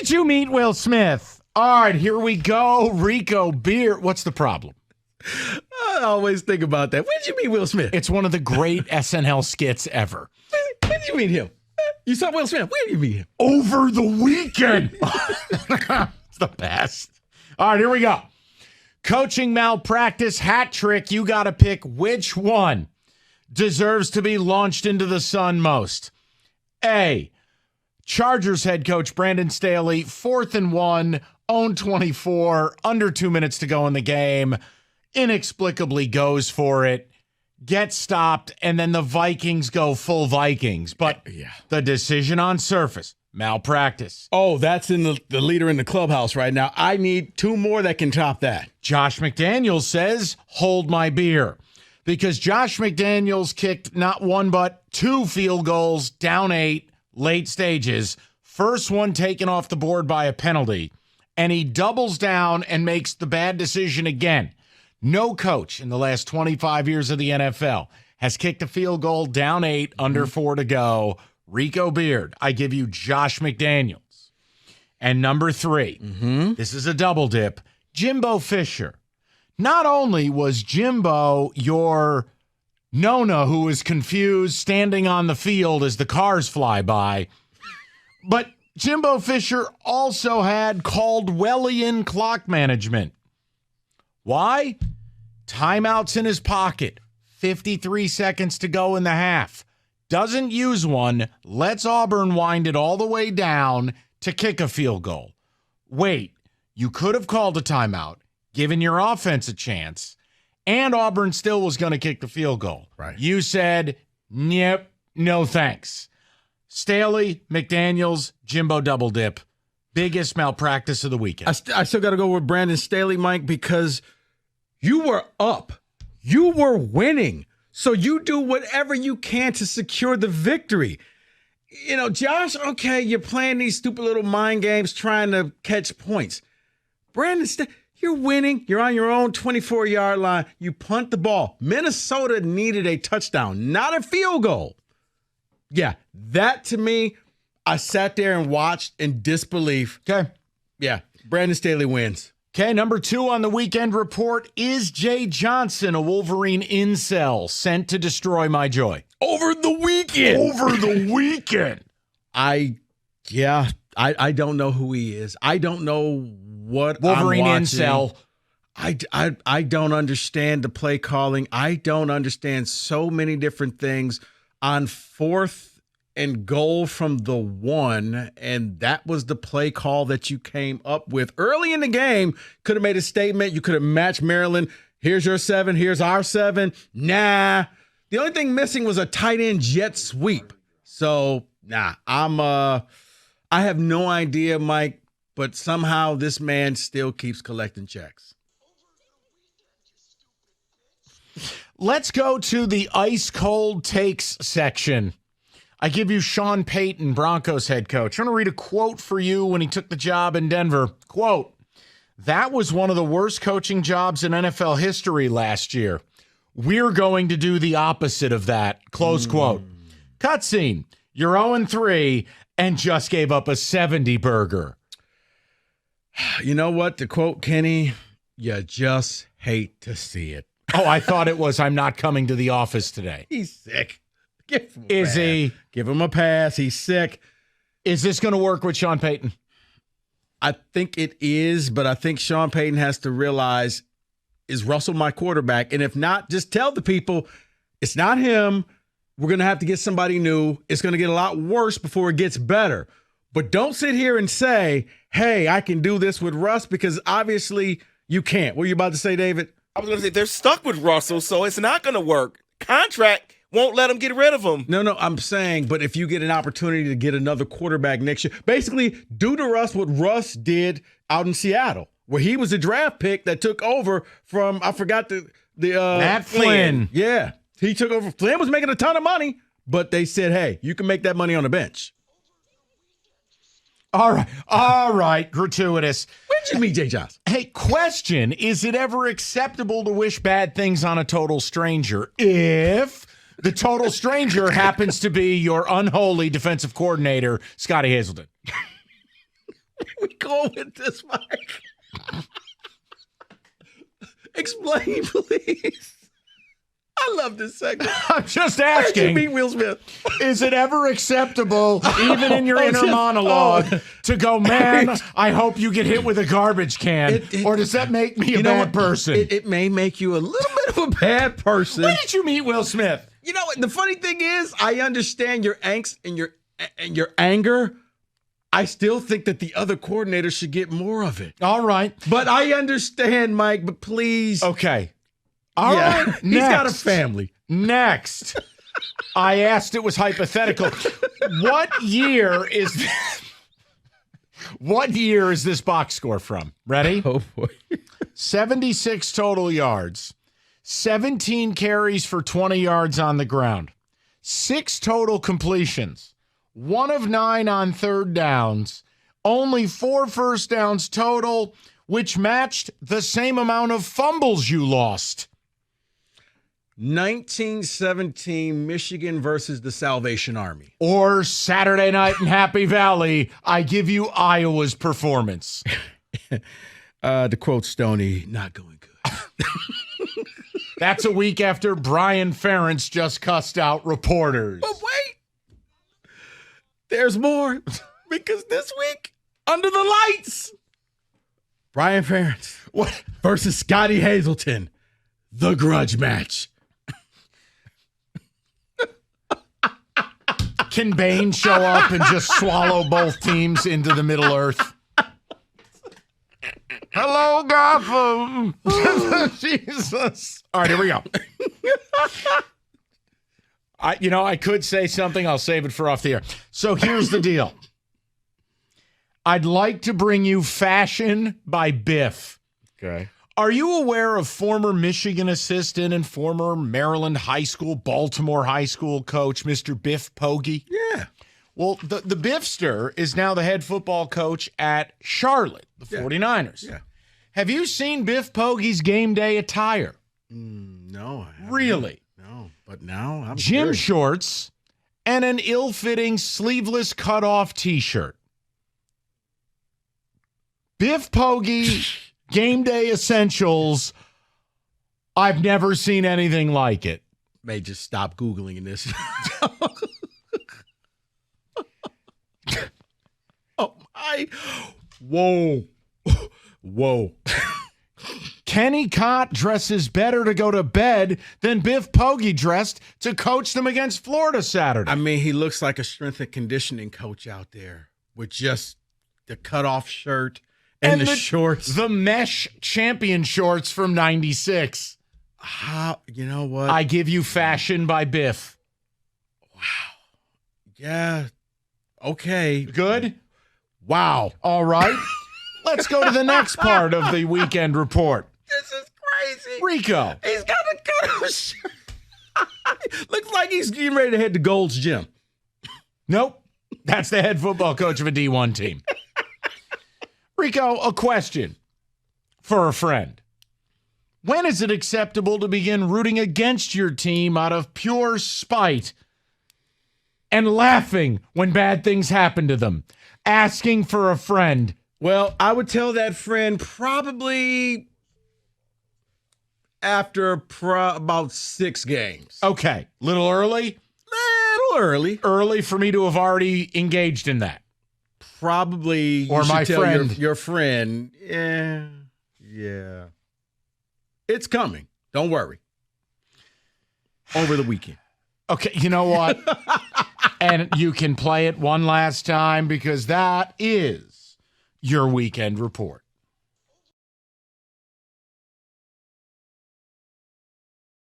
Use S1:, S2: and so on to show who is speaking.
S1: did you meet Will Smith? All right, here we go. Rico Beer. What's the problem?
S2: I always think about that. When did you meet Will Smith?
S1: It's one of the great SNL skits ever.
S2: When did you meet him? You saw Will Smith. When did you meet him?
S1: Over the weekend. It's the best. All right, here we go. Coaching malpractice hat trick. You got to pick which one deserves to be launched into the sun most. A, Chargers head coach Brandon Staley, 4th and 1, own 24, under 2 minutes to go in the game, inexplicably goes for it, gets stopped, and then the Vikings go full Vikings. But the decision on surface, malpractice.
S2: Oh, that's in the leader in the clubhouse right now. I need 2 more that can top that.
S1: Josh McDaniels says, hold my beer. Because Josh McDaniels kicked not 1 but 2 field goals, down 8, late stages. First one taken off the board by a penalty. And he doubles down and makes the bad decision again. No coach in the last 25 years of the NFL has kicked a field goal down 8, under 4 to go. Rico Beard, I give you Josh McDaniels. And number 3, this is a double dip, Jimbo Fisher. Not only was Jimbo your Nona who was confused standing on the field as the cars fly by, but Jimbo Fisher also had Caldwellian clock management. Why? Timeouts in his pocket. 53 seconds to go in the half. Doesn't use one. Lets Auburn wind it all the way down to kick a field goal. Wait, you could have called a timeout, given your offense a chance, and Auburn still was going to kick the field goal.
S2: Right.
S1: You said, yep, no thanks. Staley, McDaniels, Jimbo double dip. Biggest malpractice of the weekend.
S2: I still got to go with Brandon Staley, Mike, because you were up. You were winning. So you do whatever you can to secure the victory. You know, Josh, okay, you're playing these stupid little mind games trying to catch points. Brandon Staley, you're winning. You're on your own 24-yard line. You punt the ball. Minnesota needed a touchdown, not a field goal. Yeah, that to me, I sat there and watched in disbelief.
S1: Okay.
S2: Yeah, Brandon Staley wins.
S1: Okay, number 2 on the weekend report is Jay Johnson, a Wolverine incel, sent to destroy my joy.
S2: Over the weekend.
S1: Over the weekend.
S2: I don't know who he is. I don't know what
S1: Wolverine
S2: I'm watching.
S1: incel.
S2: I don't understand the play calling. I don't understand so many different things. On 4th and goal from the 1, and that was the play call that you came up with early in the game. Could have made a statement. You could have matched Maryland. Here's your 7. Here's our 7. Nah. The only thing missing was a tight end jet sweep. So, nah. I have no idea, Mike, but somehow this man still keeps collecting checks.
S1: Let's go to the ice cold takes section. I give you Sean Payton, Broncos head coach. I'm going to read a quote for you when he took the job in Denver. Quote, "That was one of the worst coaching jobs in NFL history last year. We're going to do the opposite of that." Close quote. Cutscene. You're 0-3 and just gave up a 70 burger.
S2: You know what? To quote Kenny, you just hate to see it.
S1: Oh, I thought it was I'm not coming to the office today.
S2: He's sick. Give him
S1: Is
S2: pass.
S1: he?
S2: Give him a pass. He's sick.
S1: Is this going to work with Sean Payton?
S2: I think it is, but I think Sean Payton has to realize, is Russell my quarterback? And if not, just tell the people it's not him. We're going to have to get somebody new. It's going to get a lot worse before it gets better. But don't sit here and say, hey, I can do this with Russ, because obviously you can't. What are you about to say, David?
S3: I was going to say they're stuck with Russell, so it's not going to work. Contract won't let them get rid of him.
S2: No, I'm saying, but if you get an opportunity to get another quarterback next year, basically do to Russ what Russ did out in Seattle, where he was a draft pick that took over from, I forgot the
S1: Matt Flynn.
S2: Yeah, he took over. Flynn was making a ton of money, but they said, hey, you can make that money on the bench.
S1: All right, gratuitous.
S2: When did you meet Jay Johnson?
S1: Hey, question, is it ever acceptable to wish bad things on a total stranger if the total stranger happens to be your unholy defensive coordinator, Scotty Hazelton?
S2: we going with this, Mike? Explain, please. I love this segment.
S1: I'm just
S2: How'd you
S1: asking,
S2: meet Will Smith?
S1: is it ever acceptable, even in your inner monologue, to go, man, I hope you get hit with a garbage can? Or does that make me a bad person?
S2: It may make you a little bit of a bad person.
S1: When did you meet Will Smith?
S2: You know what? The funny thing is, I understand your angst and your anger. I still think that the other coordinator should get more of it.
S1: All right.
S2: But I understand, Mike, but please.
S1: Okay. All right.
S2: He's got a family.
S1: Next. I asked, it was hypothetical. What year is this box score from? Ready?
S2: Oh, boy.
S1: 76 total yards. 17 carries for 20 yards on the ground. 6 total completions. 1 of 9 on third downs. Only 4 first downs total, which matched the same amount of fumbles you lost.
S2: 1917 Michigan versus the Salvation Army.
S1: Or Saturday night in Happy Valley, I give you Iowa's performance.
S2: To quote Stoney, not going good.
S1: That's a week after Brian Ferentz just cussed out reporters.
S2: But wait, there's more. Because this week, under the lights, Brian Ferentz versus Scotty Hazelton, the grudge match.
S1: Can Bane show up and just swallow both teams into the Middle Earth? Hello, Gotham. Jesus. All right, here we go. I could say something. I'll save it for off the air. So here's the deal. I'd like to bring you Fashion by Biff.
S2: Okay.
S1: Are you aware of former Michigan assistant and former Maryland high school, Baltimore high school coach, Mr. Biff Poggi?
S2: Yeah.
S1: Well, the Biffster is now the head football coach at Charlotte, the 49ers.
S2: Yeah.
S1: Have you seen Biff Poggi's game day attire?
S2: No. I haven't.
S1: Really?
S2: No. But now I'm
S1: Gym
S2: curious.
S1: shorts and an ill-fitting sleeveless cutoff T-shirt. Biff Poggi game day essentials. I've never seen anything like it.
S2: May just stop Googling this. Oh, my. Whoa.
S1: Kenny Cott dresses better to go to bed than Biff Poggi dressed to coach them against Florida Saturday.
S2: I mean, he looks like a strength and conditioning coach out there with just the cutoff shirt and the shorts.
S1: The mesh champion shorts from 96.
S2: How, you know what?
S1: I give you Fashion by Biff.
S2: Yeah. Okay.
S1: Good?
S2: Wow.
S1: All right. Let's go to the next part of the weekend report.
S2: This is crazy.
S1: Rico.
S2: He's got a cutoff shirt. Looks like he's getting ready to head to Gold's Gym.
S1: Nope. That's the head football coach of a D1 team. Rico, a question for a friend. When is it acceptable to begin rooting against your team out of pure spite and laughing when bad things happen to them? Asking for a friend.
S2: Well, I would tell that friend probably after about 6 games.
S1: Okay. Little early?
S2: Little early.
S1: Early for me to have already engaged in that.
S2: Probably.
S1: Or
S2: you should
S1: my
S2: tell
S1: friend.
S2: Your friend. Yeah. It's coming. Don't worry. Over the weekend.
S1: Okay, you know what? And you can play it one last time because that is your weekend report.